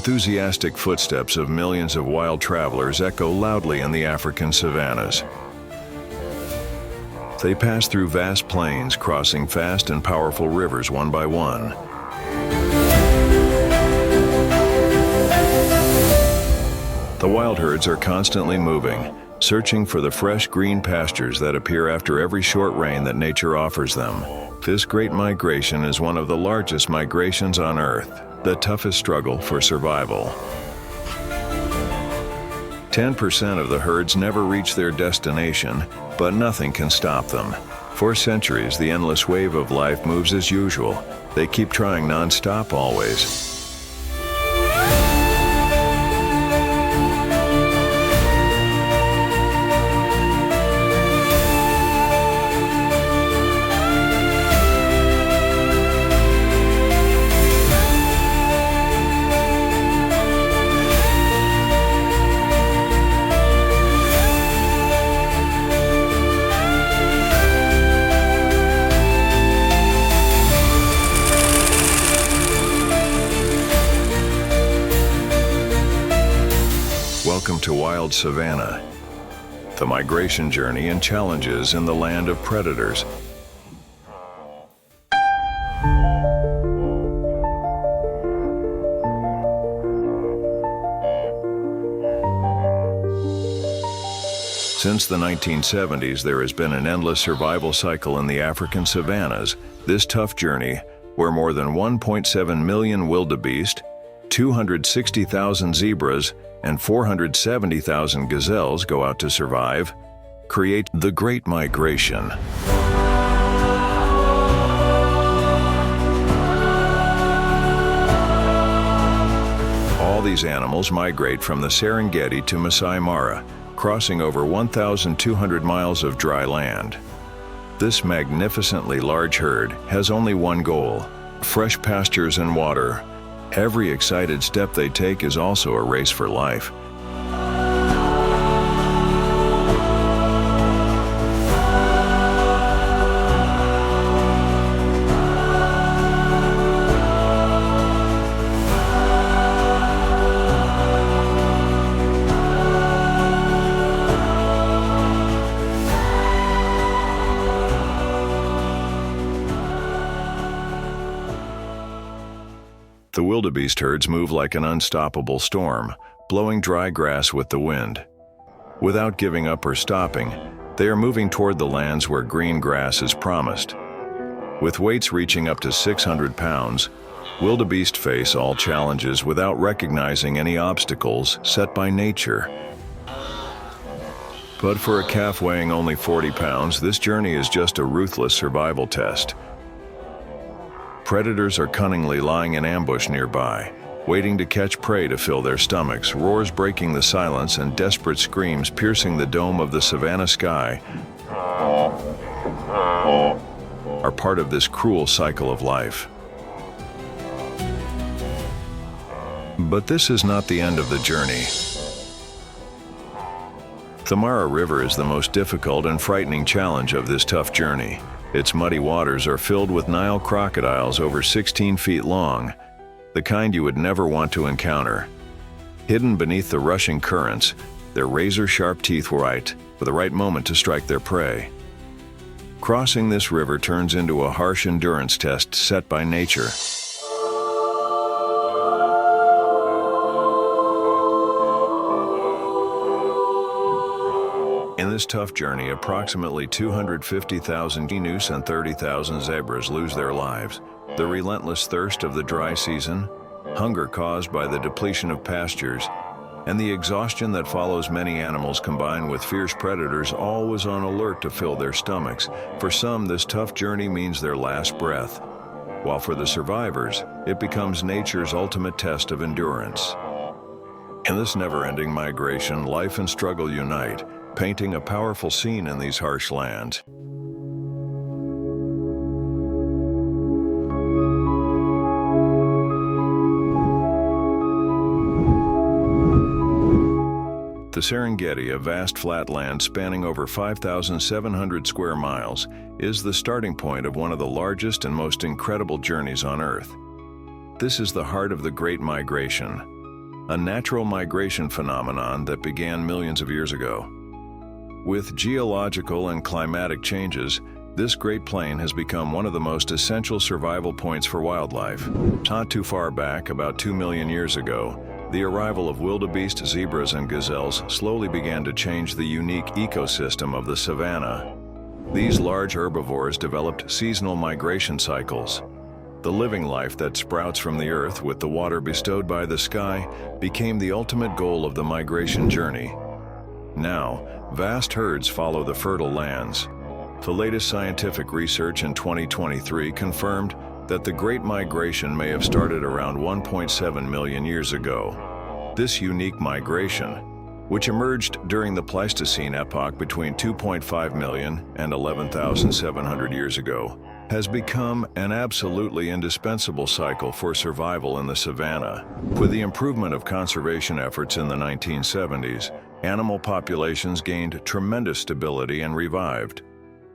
enthusiastic footsteps of millions of wild travelers echo loudly in the African savannas. They pass through vast plains, crossing fast and powerful rivers one by one. The wild herds are constantly moving, searching for the fresh green pastures that appear after every short rain that nature offers them. This great migration is one of the largest migrations on Earth, the toughest struggle for survival. 10% of the herds never reach their destination, but nothing can stop them. For centuries, the endless wave of life moves as usual. They keep trying non-stop always. Welcome to Wild Savannah, the migration journey and challenges in the land of predators. Since the 1970s, there has been an endless survival cycle in the African savannas. This tough journey, where more than 1.7 million wildebeest, 260,000 zebras, and 470,000 gazelles go out to survive, create the Great Migration. All these animals migrate from the Serengeti to Masai Mara, crossing over 1,200 miles of dry land. This magnificently large herd has only one goal: fresh pastures and water. Every excited step they take is also a race for life. The wildebeest herds move like an unstoppable storm, blowing dry grass with the wind. Without giving up or stopping, they are moving toward the lands where green grass is promised. With weights reaching up to 600 pounds, wildebeest face all challenges without recognizing any obstacles set by nature. But for a calf weighing only 40 pounds, this journey is just a ruthless survival test. Predators are cunningly lying in ambush nearby, waiting to catch prey to fill their stomachs. Roars breaking the silence and desperate screams piercing the dome of the savanna sky are part of this cruel cycle of life. But this is not the end of the journey. The Mara River is the most difficult and frightening challenge of this tough journey. Its muddy waters are filled with Nile crocodiles over 16 feet long, the kind you would never want to encounter. Hidden beneath the rushing currents, their razor-sharp teeth wait for the right moment to strike their prey. Crossing this river turns into a harsh endurance test set by nature. In this tough journey, approximately 250,000 gnus and 30,000 zebras lose their lives. The relentless thirst of the dry season, hunger caused by the depletion of pastures, and the exhaustion that follows many animals combined with fierce predators always on alert to fill their stomachs. For some, this tough journey means their last breath, while for the survivors, it becomes nature's ultimate test of endurance. In this never-ending migration, life and struggle unite, painting a powerful scene in these harsh lands. The Serengeti, a vast flat land spanning over 5,700 square miles, is the starting point of one of the largest and most incredible journeys on Earth. This is the heart of the Great Migration, a natural migration phenomenon that began millions of years ago. With geological and climatic changes, this Great Plain has become one of the most essential survival points for wildlife. Not too far back, about 2 million years ago, the arrival of wildebeest, zebras, and gazelles slowly began to change the unique ecosystem of the savanna. These large herbivores developed seasonal migration cycles. The living life that sprouts from the earth with the water bestowed by the sky became the ultimate goal of the migration journey. Now, vast herds follow the fertile lands. The latest scientific research in 2023 confirmed that the Great Migration may have started around 1.7 million years ago. This unique migration, which emerged during the Pleistocene epoch between 2.5 million and 11,700 years ago, has become an absolutely indispensable cycle for survival in the savanna. With the improvement of conservation efforts in the 1970s, animal populations gained tremendous stability and revived,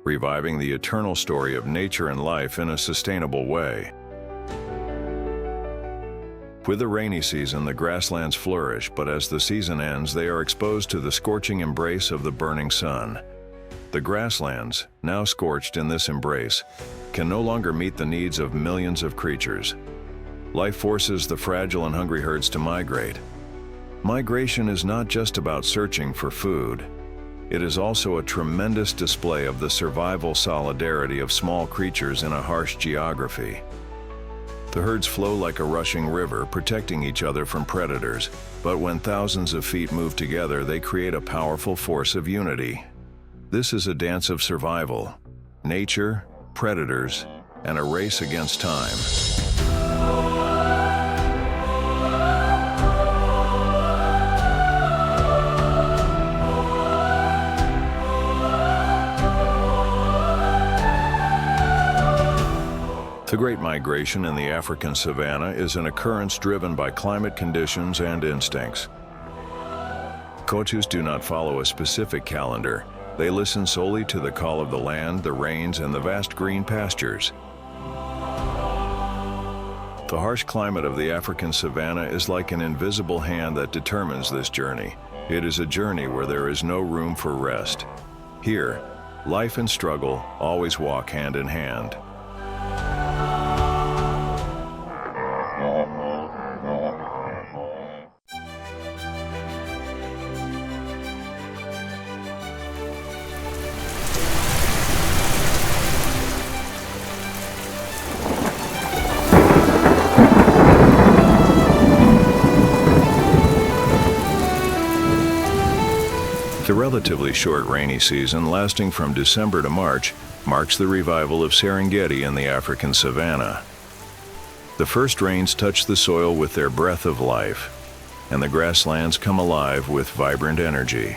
reviving the eternal story of nature and life in a sustainable way. With the rainy season, the grasslands flourish, but as the season ends, they are exposed to the scorching embrace of the burning sun. The grasslands, now scorched in this embrace, can no longer meet the needs of millions of creatures. Life forces the fragile and hungry herds to migrate. Migration is not just about searching for food. It is also a tremendous display of the survival solidarity of small creatures in a harsh geography. The herds flow like a rushing river, protecting each other from predators, but when thousands of feet move together, they create a powerful force of unity. This is a dance of survival, nature, predators, and a race against time. The Great Migration in the African savanna is an occurrence driven by climate conditions and instincts. Coatus do not follow a specific calendar. They listen solely to the call of the land, the rains, and the vast green pastures. The harsh climate of the African savanna is like an invisible hand that determines this journey. It is a journey where there is no room for rest. Here, life and struggle always walk hand in hand. The relatively short rainy season, lasting from December to March, marks the revival of Serengeti in the African savanna. The first rains touch the soil with their breath of life, and the grasslands come alive with vibrant energy.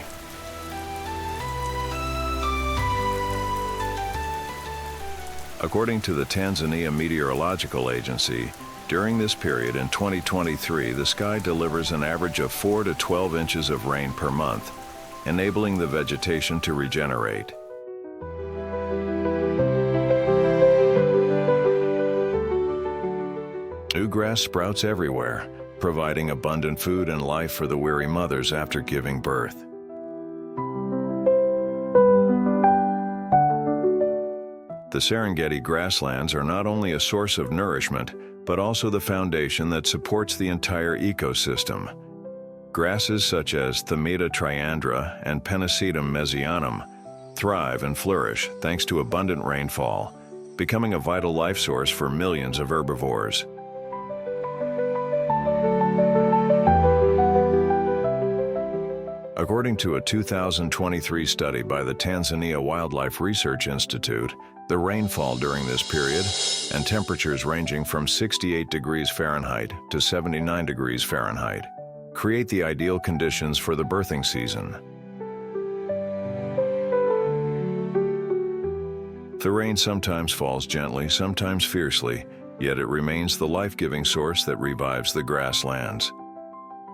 According to the Tanzania Meteorological Agency, during this period in 2023, the sky delivers an average of 4 to 12 inches of rain per month, enabling the vegetation to regenerate. New grass sprouts everywhere, providing abundant food and life for the weary mothers after giving birth. The Serengeti grasslands are not only a source of nourishment, but also the foundation that supports the entire ecosystem. Grasses such as Themata triandra and Pennisetum mesianum thrive and flourish thanks to abundant rainfall, becoming a vital life source for millions of herbivores. According to a 2023 study by the Tanzania Wildlife Research Institute, the rainfall during this period, and temperatures ranging from 68 degrees Fahrenheit to 79 degrees Fahrenheit, create the ideal conditions for the birthing season. The rain sometimes falls gently, sometimes fiercely, yet it remains the life-giving source that revives the grasslands.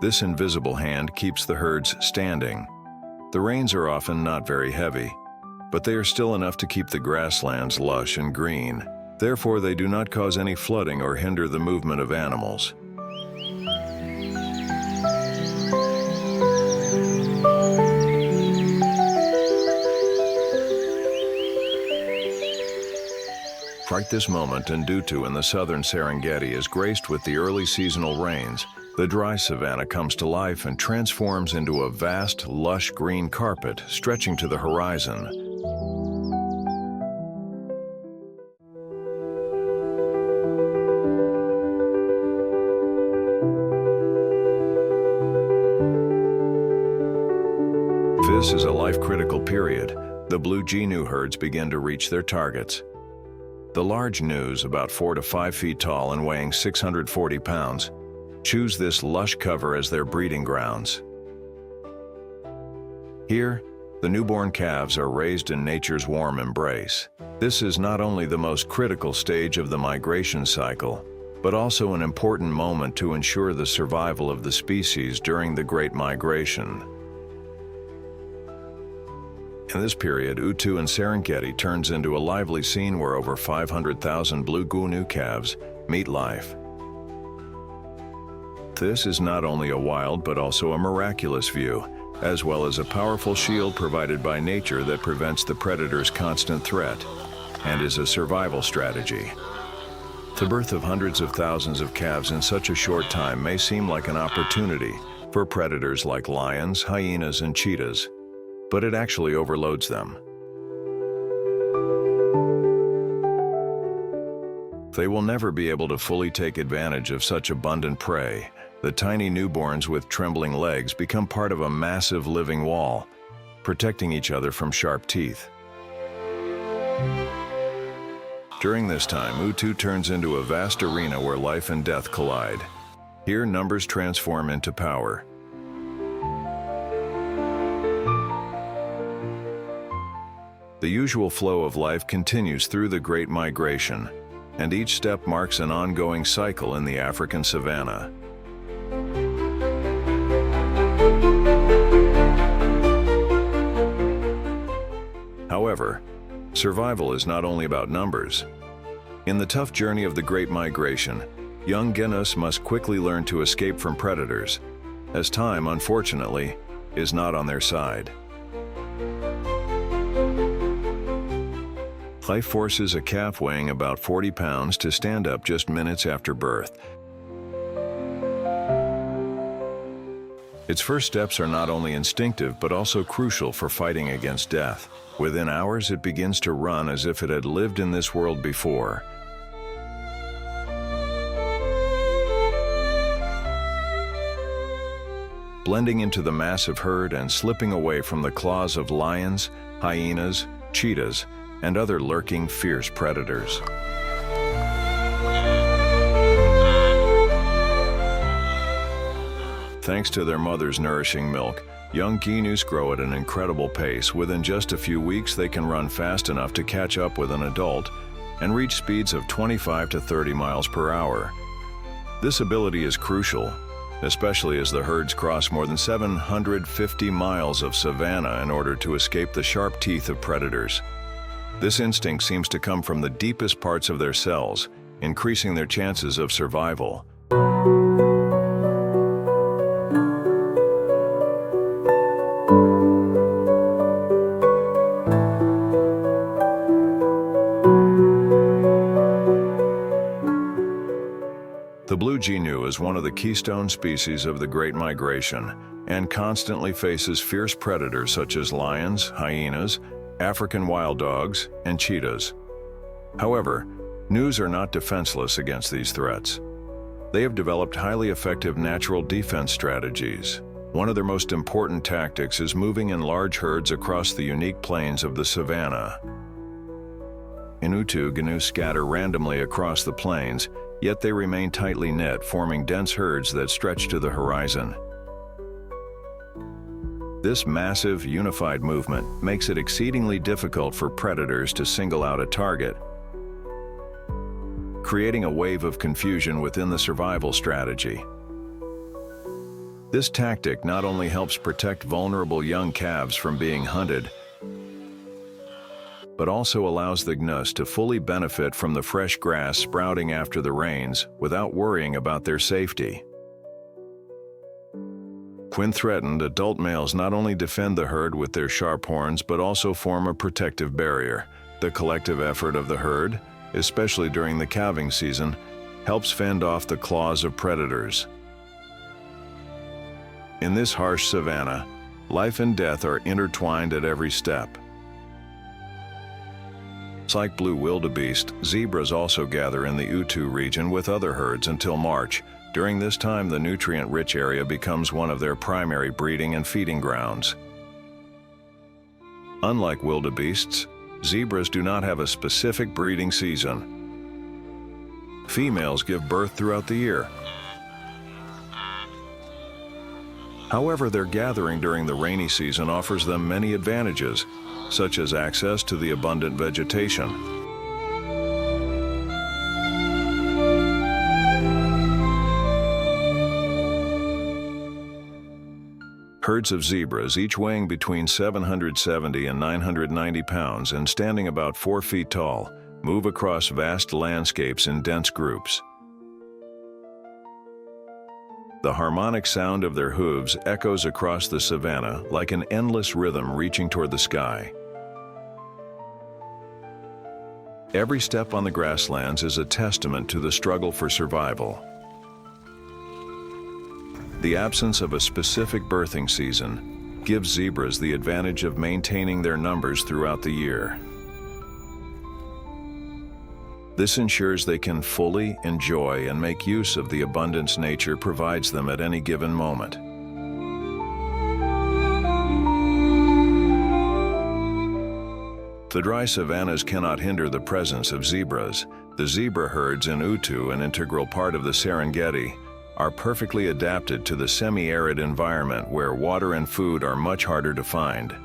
This invisible hand keeps the herds standing. The rains are often not very heavy, but they are still enough to keep the grasslands lush and green. Therefore, they do not cause any flooding or hinder the movement of animals. Right this moment, Ndutu in the southern Serengeti is graced with the early seasonal rains. The dry savanna comes to life and transforms into a vast, lush green carpet stretching to the horizon. This is a life-critical period. The blue gnu herds begin to reach their targets. The large gnus, about 4 to 5 feet tall and weighing 640 pounds, choose this lush cover as their breeding grounds. Here, the newborn calves are raised in nature's warm embrace. This is not only the most critical stage of the migration cycle, but also an important moment to ensure the survival of the species during the Great Migration. In this period, Utu and Serengeti turns into a lively scene where over 500,000 blue gnu calves meet life. This is not only a wild but also a miraculous view, as well as a powerful shield provided by nature that prevents the predator's constant threat and is a survival strategy. The birth of hundreds of thousands of calves in such a short time may seem like an opportunity for predators like lions, hyenas, and cheetahs, but it actually overloads them. They will never be able to fully take advantage of such abundant prey. The tiny newborns with trembling legs become part of a massive living wall, protecting each other from sharp teeth. During this time, Utu turns into a vast arena where life and death collide. Here, numbers transform into power. The usual flow of life continues through the Great Migration, and each step marks an ongoing cycle in the African savanna. However, survival is not only about numbers. In the tough journey of the Great Migration, young gnus must quickly learn to escape from predators, as time, unfortunately, is not on their side. Life forces a calf weighing about 40 pounds to stand up just minutes after birth. Its first steps are not only instinctive but also crucial for fighting against death. Within hours, it begins to run as if it had lived in this world before. Blending into the massive herd and slipping away from the claws of lions, hyenas, cheetahs, and other lurking, fierce predators. Thanks to their mother's nourishing milk, young gnus grow at an incredible pace. Within just a few weeks, they can run fast enough to catch up with an adult and reach speeds of 25 to 30 miles per hour. This ability is crucial, especially as the herds cross more than 750 miles of savanna in order to escape the sharp teeth of predators. This instinct seems to come from the deepest parts of their cells, increasing their chances of survival. The blue gnu is one of the keystone species of the Great Migration and constantly faces fierce predators such as lions, hyenas, African wild dogs, and cheetahs. However, gnus are not defenseless against these threats. They have developed highly effective natural defense strategies. One of their most important tactics is moving in large herds across the unique plains of the savanna. In Utu, gnus scatter randomly across the plains, yet they remain tightly knit, forming dense herds that stretch to the horizon. This massive, unified movement makes it exceedingly difficult for predators to single out a target, creating a wave of confusion within the survival strategy. This tactic not only helps protect vulnerable young calves from being hunted, but also allows the gnus to fully benefit from the fresh grass sprouting after the rains without worrying about their safety. When threatened, adult males not only defend the herd with their sharp horns but also form a protective barrier. The collective effort of the herd, especially during the calving season, helps fend off the claws of predators. In this harsh savanna, life and death are intertwined at every step. Like blue wildebeest, zebras also gather in the Utu region with other herds until March. During this time, the nutrient-rich area becomes one of their primary breeding and feeding grounds. Unlike wildebeests, zebras do not have a specific breeding season. Females give birth throughout the year. However, their gathering during the rainy season offers them many advantages, such as access to the abundant vegetation. Herds of zebras, each weighing between 770 and 990 pounds and standing about 4 feet tall, move across vast landscapes in dense groups. The harmonic sound of their hooves echoes across the savanna like an endless rhythm reaching toward the sky. Every step on the grasslands is a testament to the struggle for survival. The absence of a specific birthing season gives zebras the advantage of maintaining their numbers throughout the year. This ensures they can fully enjoy and make use of the abundance nature provides them at any given moment. The dry savannas cannot hinder the presence of zebras. The zebra herds in Utu, an integral part of the Serengeti, are perfectly adapted to the semi-arid environment where water and food are much harder to find.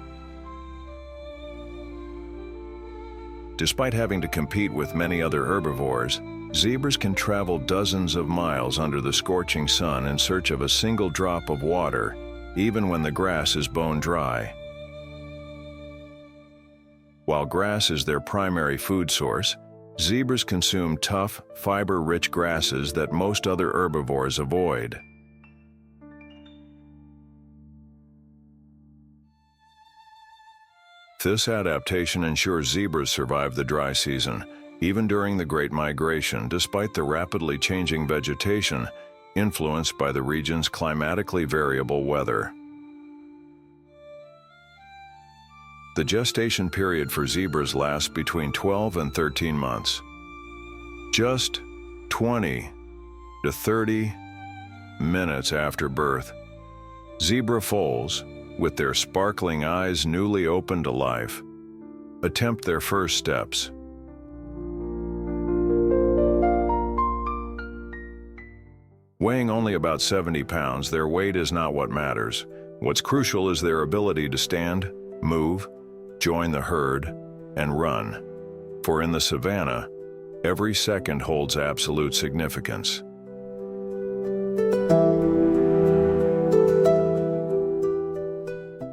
Despite having to compete with many other herbivores, zebras can travel dozens of miles under the scorching sun in search of a single drop of water, even when the grass is bone dry. While grass is their primary food source, zebras consume tough, fiber-rich grasses that most other herbivores avoid. This adaptation ensures zebras survive the dry season, even during the Great Migration, despite the rapidly changing vegetation influenced by the region's climatically variable weather. The gestation period for zebras lasts between 12 and 13 months. Just 20 to 30 minutes after birth, zebra foals, with their sparkling eyes newly opened to life, attempt their first steps. Weighing only about 70 pounds, their weight is not what matters. What's crucial is their ability to stand, move, join the herd, and run. For in the savanna, every second holds absolute significance.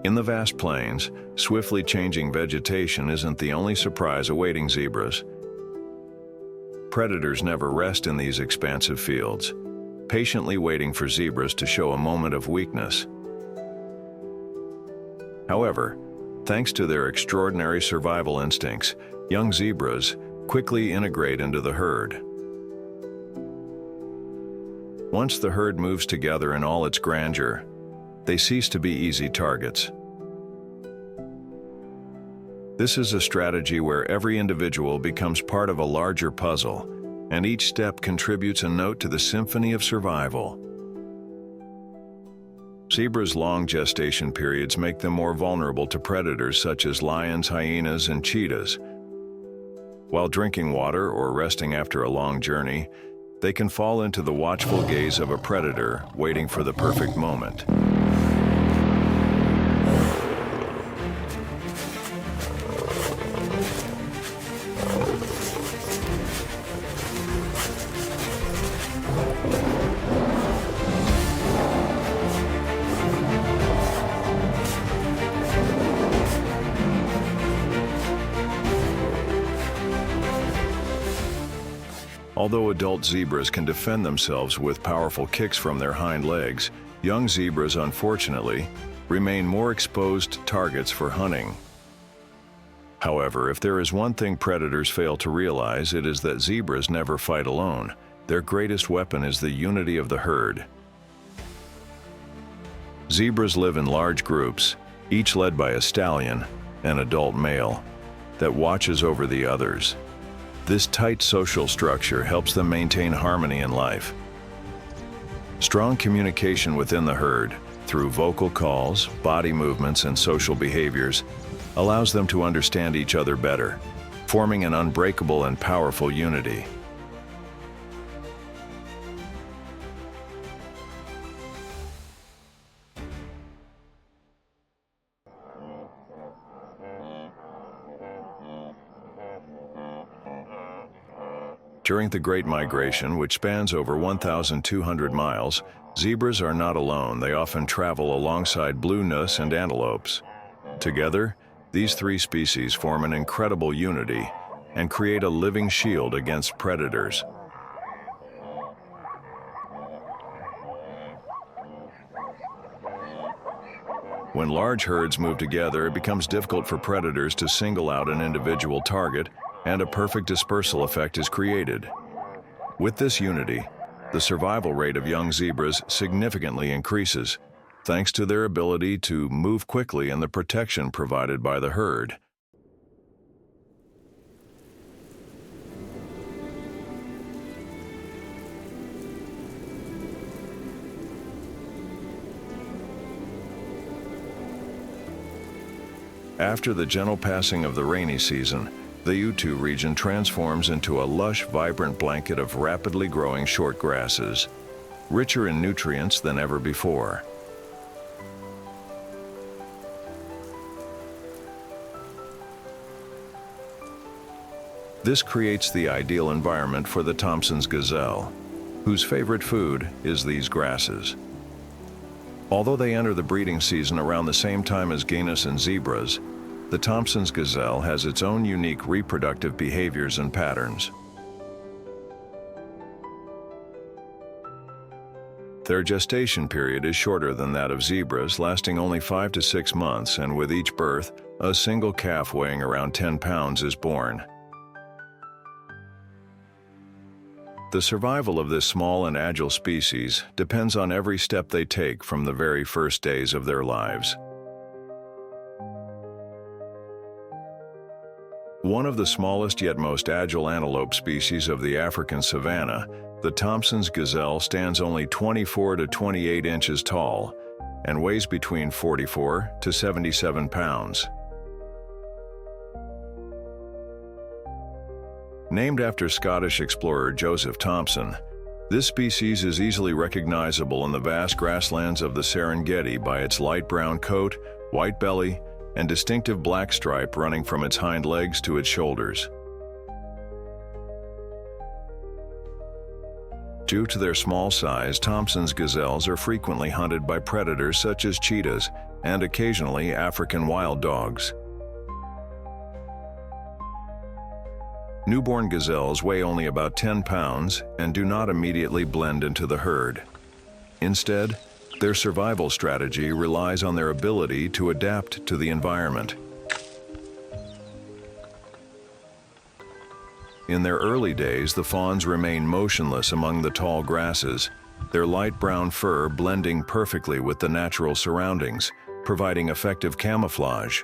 In the vast plains, swiftly changing vegetation isn't the only surprise awaiting zebras. Predators never rest in these expansive fields, patiently waiting for zebras to show a moment of weakness. However, thanks to their extraordinary survival instincts, young zebras quickly integrate into the herd. Once the herd moves together in all its grandeur, they cease to be easy targets. This is a strategy where every individual becomes part of a larger puzzle, and each step contributes a note to the symphony of survival. Zebras' long gestation periods make them more vulnerable to predators such as lions, hyenas, and cheetahs. While drinking water or resting after a long journey, they can fall into the watchful gaze of a predator waiting for the perfect moment. Although adult zebras can defend themselves with powerful kicks from their hind legs, young zebras, unfortunately, remain more exposed targets for hunting. However, if there is one thing predators fail to realize, it is that zebras never fight alone. Their greatest weapon is the unity of the herd. Zebras live in large groups, each led by a stallion, an adult male, that watches over the others. This tight social structure helps them maintain harmony in life. Strong communication within the herd, through vocal calls, body movements, and social behaviors, allows them to understand each other better, forming an unbreakable and powerful unity. During the Great Migration, which spans over 1,200 miles, zebras are not alone. They often travel alongside blue moose and antelopes. Together, these three species form an incredible unity and create a living shield against predators. When large herds move together, it becomes difficult for predators to single out an individual target, and a perfect dispersal effect is created. With this unity, the survival rate of young zebras significantly increases, thanks to their ability to move quickly and the protection provided by the herd. After the gentle passing of the rainy season, the Utu region transforms into a lush, vibrant blanket of rapidly growing short grasses, richer in nutrients than ever before. This creates the ideal environment for the Thamson's gazelle, whose favorite food is these grasses. Although they enter the breeding season around the same time as genus and zebras, the Thamson's gazelle has its own unique reproductive behaviors and patterns. Their gestation period is shorter than that of zebras, lasting only 5 to 6 months, and with each birth, a single calf weighing around 10 pounds is born. The survival of this small and agile species depends on every step they take from the very first days of their lives. One of the smallest yet most agile antelope species of the African savanna, the Thamson's gazelle stands only 24 to 28 inches tall and weighs between 44 to 77 pounds. Named after Scottish explorer Joseph Thamson, this species is easily recognizable in the vast grasslands of the Serengeti by its light brown coat, white belly, and distinctive black stripe running from its hind legs to its shoulders. Due to their small size, Thamson's gazelles are frequently hunted by predators such as cheetahs and occasionally African wild dogs. Newborn gazelles weigh only about 10 pounds and do not immediately blend into the herd. Instead, their survival strategy relies on their ability to adapt to the environment. In their early days, the fawns remain motionless among the tall grasses, their light brown fur blending perfectly with the natural surroundings, providing effective camouflage.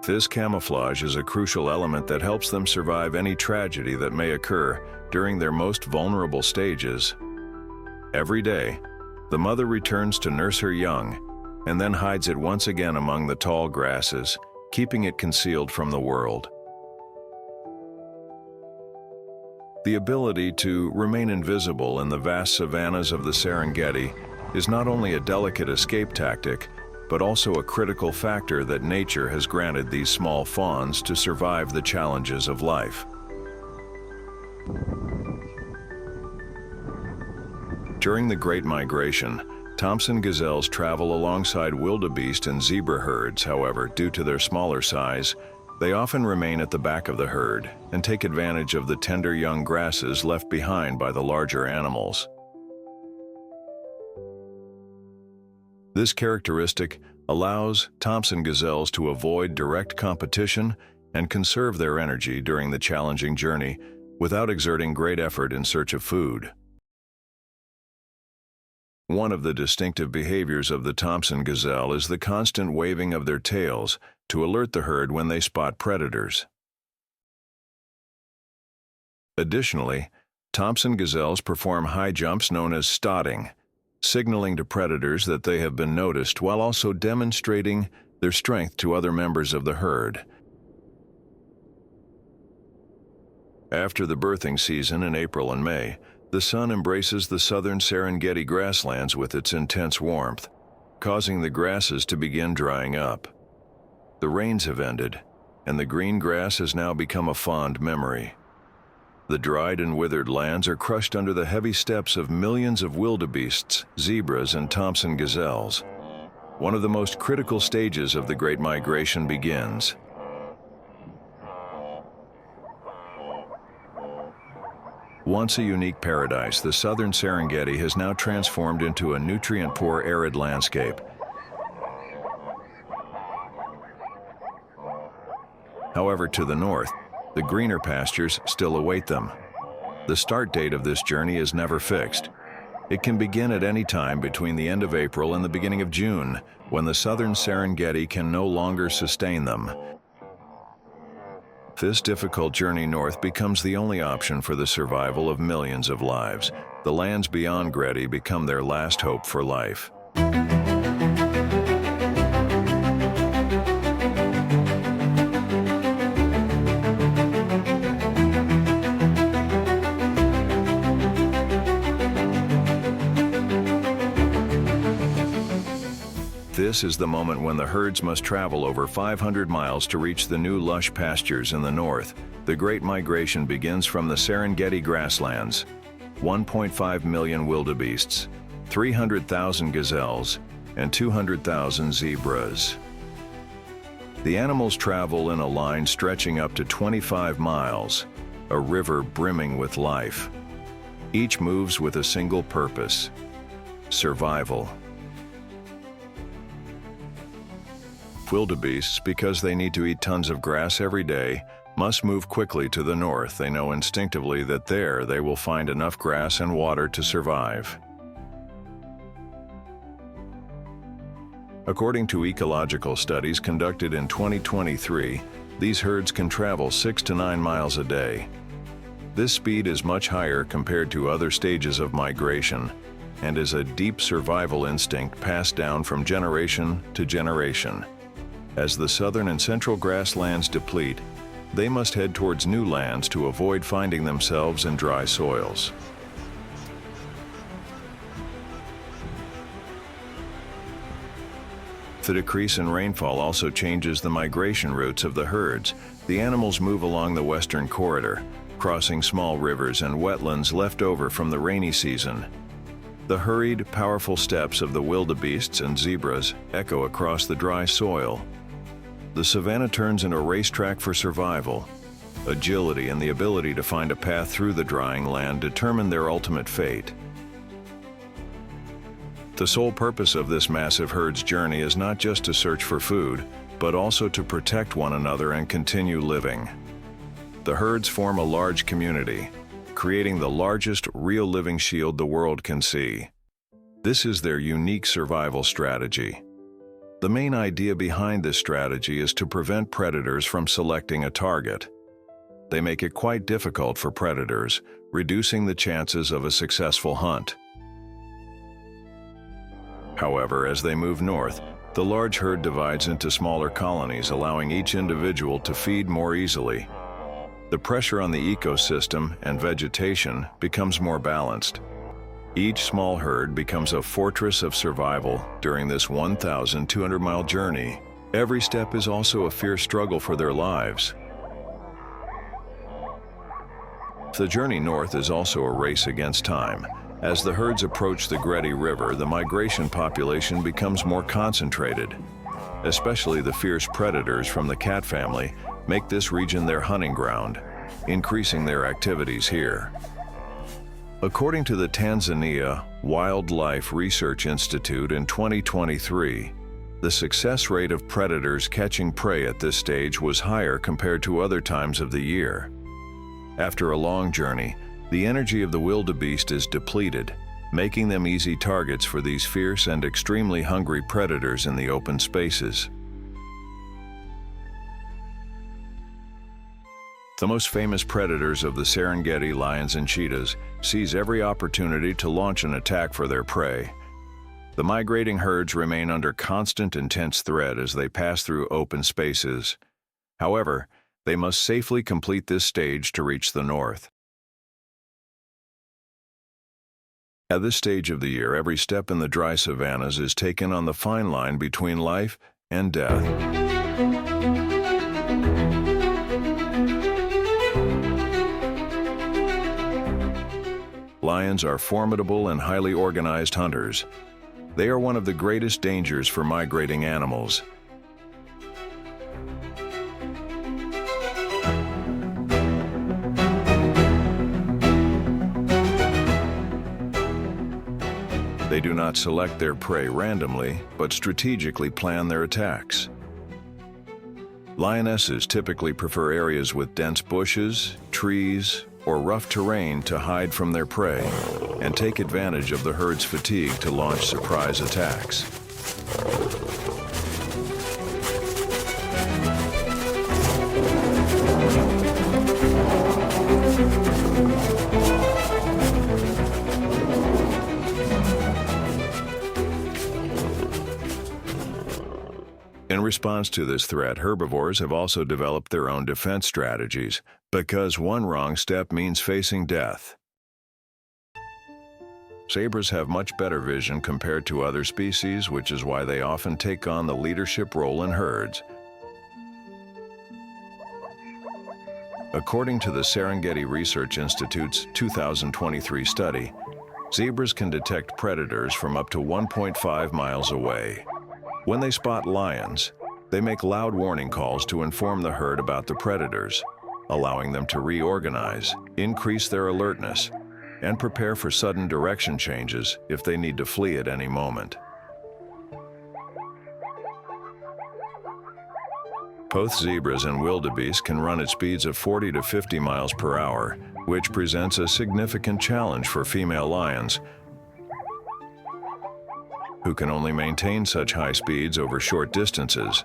This camouflage is a crucial element that helps them survive any tragedy that may occur during their most vulnerable stages. Every day, the mother returns to nurse her young and then hides it once again among the tall grasses, keeping it concealed from the world. The ability to remain invisible in the vast savannas of the Serengeti is not only a delicate escape tactic, but also a critical factor that nature has granted these small fawns to survive the challenges of life. During the Great Migration, Thamson gazelles travel alongside wildebeest and zebra herds. However, due to their smaller size, they often remain at the back of the herd and take advantage of the tender young grasses left behind by the larger animals. This characteristic allows thamson gazelles to avoid direct competition and conserve their energy during the challenging journey without exerting great effort in search of food. One of the distinctive behaviors of the thamson gazelle is the constant waving of their tails to alert the herd when they spot predators. Additionally, thamson gazelles perform high jumps known as stotting, signaling to predators that they have been noticed while also demonstrating their strength to other members of the herd. After the birthing season in April and May, the sun embraces the southern Serengeti grasslands with its intense warmth, causing the grasses to begin drying up. The rains have ended, and the green grass has now become a fond memory. The dried and withered lands are crushed under the heavy steps of millions of wildebeests, zebras, and thamson gazelles. One of the most critical stages of the Great Migration begins. Once a unique paradise, the southern Serengeti has now transformed into a nutrient-poor, arid landscape. However, to the north, the greener pastures still await them. The start date of this journey is never fixed. It can begin at any time between the end of April and the beginning of June, when the southern Serengeti can no longer sustain them. This difficult journey north becomes the only option for the survival of millions of lives. The lands beyond Greti become their last hope for life. This is the moment when the herds must travel over 500 miles to reach the new lush pastures in the north. The Great Migration begins from the Serengeti grasslands. 1.5 million wildebeests, 300,000 gazelles, and 200,000 zebras. The animals travel in a line stretching up to 25 miles, a river brimming with life. Each moves with a single purpose: survival. Wildebeests, because they need to eat tons of grass every day, must move quickly to the north. They know instinctively that there they will find enough grass and water to survive. According to ecological studies conducted in 2023, these herds can travel 6 to 9 miles a day. This speed is much higher compared to other stages of migration and is a deep survival instinct passed down from generation to generation. As the southern and central grasslands deplete, they must head towards new lands to avoid finding themselves in dry soils. The decrease in rainfall also changes the migration routes of the herds. The animals move along the western corridor, crossing small rivers and wetlands left over from the rainy season. The hurried, powerful steps of the wildebeests and zebras echo across the dry soil. The savanna turns into a racetrack for survival. Agility and the ability to find a path through the drying land determine their ultimate fate. The sole purpose of this massive herd's journey is not just to search for food, but also to protect one another and continue living. The herds form a large community, creating the largest real living shield the world can see. This is their unique survival strategy. The main idea behind this strategy is to prevent predators from selecting a target. They make it quite difficult for predators, reducing the chances of a successful hunt. However, as they move north, the large herd divides into smaller colonies, allowing each individual to feed more easily. The pressure on the ecosystem and vegetation becomes more balanced. Each small herd becomes a fortress of survival during this 1,200-mile journey. Every step is also a fierce struggle for their lives. The journey north is also a race against time. As the herds approach the Greti River, the migration population becomes more concentrated. Especially the fierce predators from the cat family make this region their hunting ground, increasing their activities here. According to the Tanzania Wildlife Research Institute in 2023, the success rate of predators catching prey at this stage was higher compared to other times of the year. After a long journey, the energy of the wildebeest is depleted, making them easy targets for these fierce and extremely hungry predators in the open spaces. The most famous predators of the Serengeti lions and cheetahs seize every opportunity to launch an attack for their prey. The migrating herds remain under constant intense threat as they pass through open spaces. However, they must safely complete this stage to reach the north. At this stage of the year, every step in the dry savannas is taken on the fine line between life and death. Lions are formidable and highly organized hunters. They are one of the greatest dangers for migrating animals. They do not select their prey randomly, but strategically plan their attacks. Lionesses typically prefer areas with dense bushes, trees, or rough terrain to hide from their prey and take advantage of the herd's fatigue to launch surprise attacks. In response to this threat, herbivores have also developed their own defense strategies, because one wrong step means facing death. Zebras have much better vision compared to other species, which is why they often take on the leadership role in herds. According to the Serengeti Research Institute's 2023 study, zebras can detect predators from up to 1.5 miles away. When they spot lions, they make loud warning calls to inform the herd about the predators, allowing them to reorganize, increase their alertness, and prepare for sudden direction changes if they need to flee at any moment. Both zebras and wildebeest can run at speeds of 40 to 50 miles per hour, which presents a significant challenge for female lions, who can only maintain such high speeds over short distances.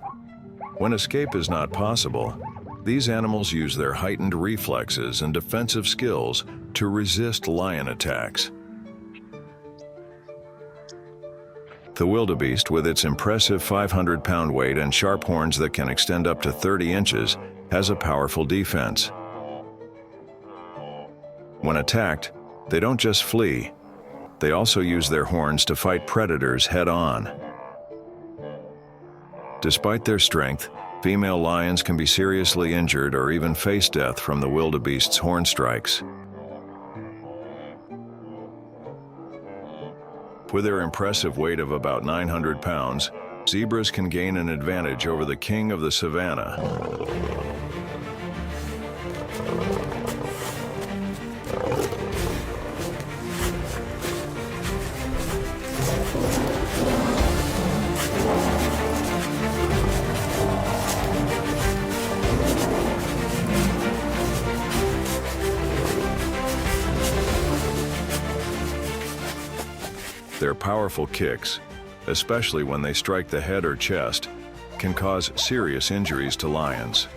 When escape is not possible, these animals use their heightened reflexes and defensive skills to resist lion attacks. The wildebeest, with its impressive 500-pound weight and sharp horns that can extend up to 30 inches, has a powerful defense. When attacked, they don't just flee, they also use their horns to fight predators head-on. Despite their strength, female lions can be seriously injured or even face death from the wildebeest's horn strikes. With their impressive weight of about 900 pounds, zebras can gain an advantage over the king of the savannah. Their powerful kicks, especially when they strike the head or chest, can cause serious injuries to lions.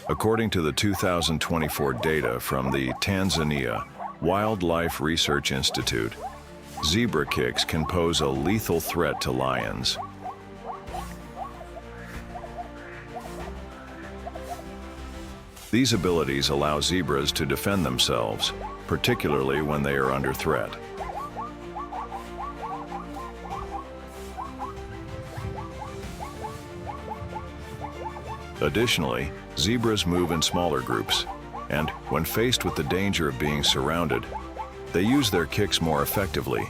According to the 2024 data from the Tanzania Wildlife Research Institute, zebra kicks can pose a lethal threat to lions. These abilities allow zebras to defend themselves, particularly when they are under threat. Additionally, zebras move in smaller groups, and when faced with the danger of being surrounded, they use their kicks more effectively,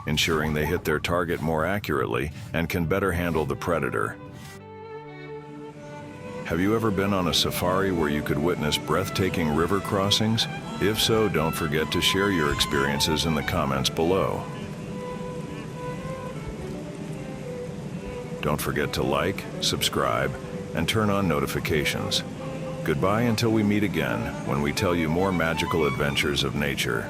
ensuring they hit their target more accurately and can better handle the predator. Have you ever been on a safari where you could witness breathtaking river crossings? If so, don't forget to share your experiences in the comments below. Don't forget to like, subscribe, and turn on notifications. Goodbye until we meet again, when we tell you more magical adventures of nature.